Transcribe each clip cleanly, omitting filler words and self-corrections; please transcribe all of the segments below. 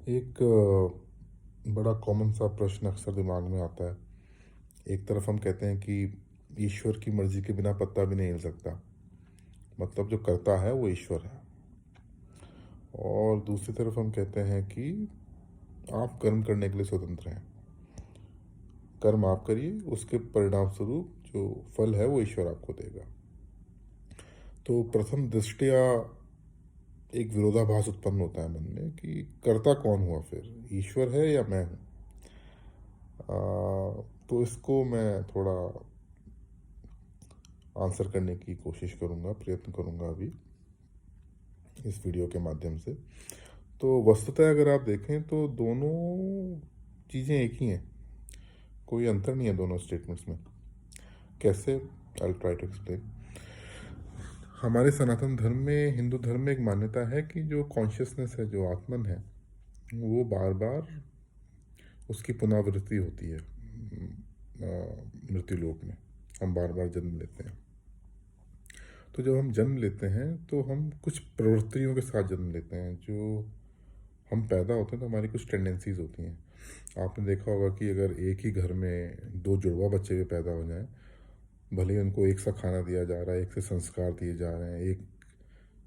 एक बड़ा कॉमन सा प्रश्न अक्सर दिमाग में आता है। एक तरफ हम कहते हैं कि ईश्वर की मर्जी के बिना पत्ता भी नहीं हिल सकता, मतलब जो करता है वो ईश्वर है। और दूसरी तरफ हम कहते हैं कि आप कर्म करने के लिए स्वतंत्र हैं, कर्म आप करिए, उसके परिणाम स्वरूप जो फल है वो ईश्वर आपको देगा। तो प्रथम दृष्टया एक विरोधाभास उत्पन्न होता है मन में कि करता कौन हुआ, फिर ईश्वर है या मैं हूँ। तो इसको मैं थोड़ा आंसर करने की कोशिश करूँगा, प्रयत्न करूँगा अभी इस वीडियो के माध्यम से। तो वस्तुतः अगर आप देखें तो दोनों चीज़ें एक ही हैं, कोई अंतर नहीं है दोनों स्टेटमेंट्स में। कैसे? I try to explain. हमारे सनातन धर्म में, हिंदू धर्म में एक मान्यता है कि जो कॉन्शियसनेस है, जो आत्मन है, वो बार बार उसकी पुनरावृत्ति होती है। मृत्यु लोक में हम बार बार जन्म लेते हैं। तो जब हम जन्म लेते हैं तो हम कुछ प्रवृत्तियों के साथ जन्म लेते हैं। जो हम पैदा होते हैं तो हमारी कुछ टेंडेंसीज होती हैं। आपने देखा होगा कि अगर एक ही घर में दो जुड़वा बच्चे भी पैदा हो जाएं, भले ही उनको एक सा खाना दिया जा रहा है, एक से संस्कार दिए जा रहे हैं, एक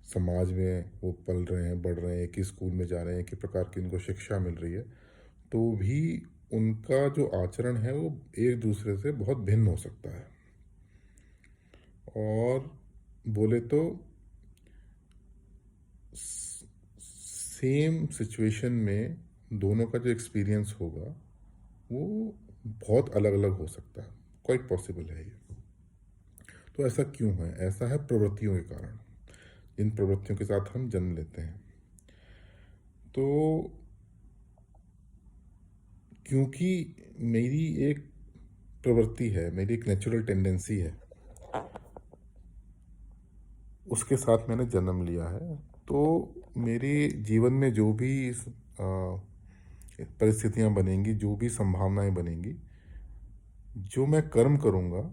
समाज में वो पल रहे हैं, बढ़ रहे हैं, एक ही स्कूल में जा रहे हैं, एक ही प्रकार की उनको शिक्षा मिल रही है, तो भी उनका जो आचरण है वो एक दूसरे से बहुत भिन्न हो सकता है। और बोले तो सेम सिचुएशन में दोनों का जो एक्सपीरियंस होगा वो बहुत अलग अलग हो सकता है। क्वाइट पॉसिबल है ये। तो ऐसा क्यों है? ऐसा है प्रवृत्तियों के कारण, जिन प्रवृत्तियों के साथ हम जन्म लेते हैं। तो क्योंकि मेरी एक प्रवृत्ति है, मेरी एक नेचुरल टेंडेंसी है, उसके साथ मैंने जन्म लिया है, तो मेरे जीवन में जो भी परिस्थितियां बनेंगी, जो भी संभावनाएं बनेंगी, जो मैं कर्म करूँगा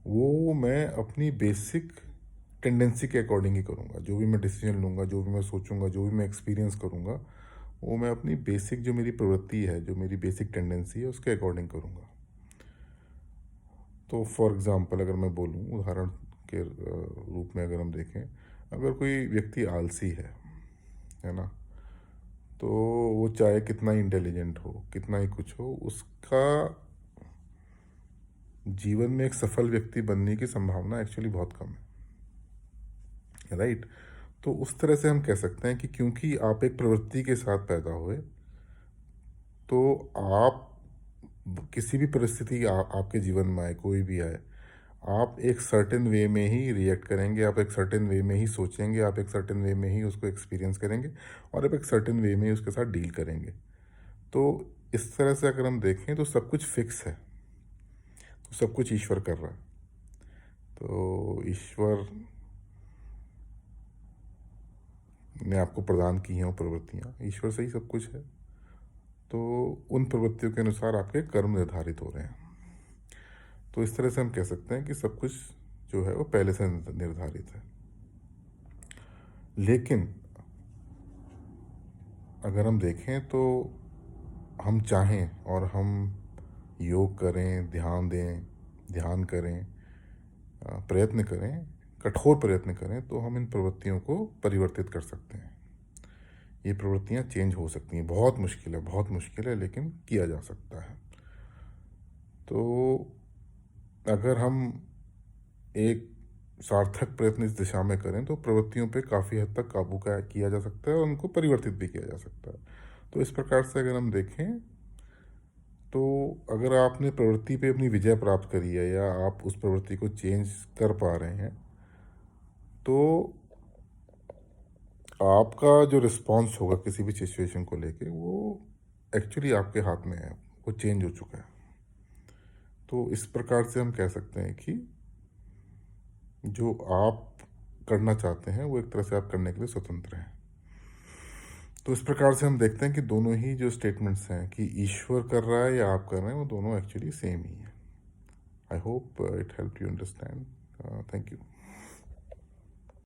वो मैं अपनी बेसिक टेंडेंसी के अकॉर्डिंग ही करूँगा। जो भी मैं डिसीजन लूँगा, जो भी मैं सोचूंगा, जो भी मैं एक्सपीरियंस करूँगा, वो मैं अपनी बेसिक जो मेरी प्रवृत्ति है, जो मेरी बेसिक टेंडेंसी है, उसके अकॉर्डिंग करूँगा। तो फॉर एग्ज़ाम्पल अगर मैं बोलूँ, उदाहरण के रूप में अगर हम देखें, अगर कोई व्यक्ति आलसी है ना, तो वो चाहे कितना ही इंटेलिजेंट हो, कितना ही कुछ हो, उसका जीवन में एक सफल व्यक्ति बनने की संभावना एक्चुअली बहुत कम है, राइट? तो उस तरह से हम कह सकते हैं कि क्योंकि आप एक प्रवृत्ति के साथ पैदा हुए, तो आप किसी भी परिस्थिति आपके जीवन में आए, कोई भी आए, आप एक सर्टेन वे में ही रिएक्ट करेंगे, आप एक सर्टेन वे में ही सोचेंगे, आप एक सर्टेन वे में ही उसको एक्सपीरियंस करेंगे, और आप एक सर्टेन वे में ही उसके साथ डील करेंगे। तो इस तरह से अगर हम देखें तो सब कुछ फिक्स है, तो सब कुछ ईश्वर कर रहा है। तो ईश्वर ने आपको प्रदान की हैं वो प्रवृत्तियाँ, ईश्वर से ही सब कुछ है। तो उन प्रवृत्तियों के अनुसार आपके कर्म निर्धारित हो रहे हैं। तो इस तरह से हम कह सकते हैं कि सब कुछ जो है वो पहले से निर्धारित है। लेकिन अगर हम देखें तो हम चाहें और हम योग करें, ध्यान दें, ध्यान करें, प्रयत्न करें, कठोर प्रयत्न करें, तो हम इन प्रवृत्तियों को परिवर्तित कर सकते हैं। ये प्रवृत्तियाँ चेंज हो सकती हैं। बहुत मुश्किल है, बहुत मुश्किल है, लेकिन किया जा सकता है। तो अगर हम एक सार्थक प्रयत्न इस दिशा में करें तो प्रवृत्तियों पे काफ़ी हद तक काबू किया जा सकता है और उनको परिवर्तित भी किया जा सकता है। तो इस प्रकार से अगर हम देखें तो अगर आपने प्रवृत्ति पे अपनी विजय प्राप्त करी है, या आप उस प्रवृत्ति को चेंज कर पा रहे हैं, तो आपका जो रिस्पॉन्स होगा किसी भी सिचुएशन को लेके, वो एक्चुअली आपके हाथ में है, वो चेंज हो चुका है। तो इस प्रकार से हम कह सकते हैं कि जो आप करना चाहते हैं वो एक तरह से आप करने के लिए स्वतंत्र हैं। तो इस प्रकार से हम देखते हैं कि दोनों ही जो स्टेटमेंट्स हैं कि ईश्वर कर रहा है या आप कर रहे हैं, वो दोनों एक्चुअली सेम ही है। I hope it help you understand. Thank you.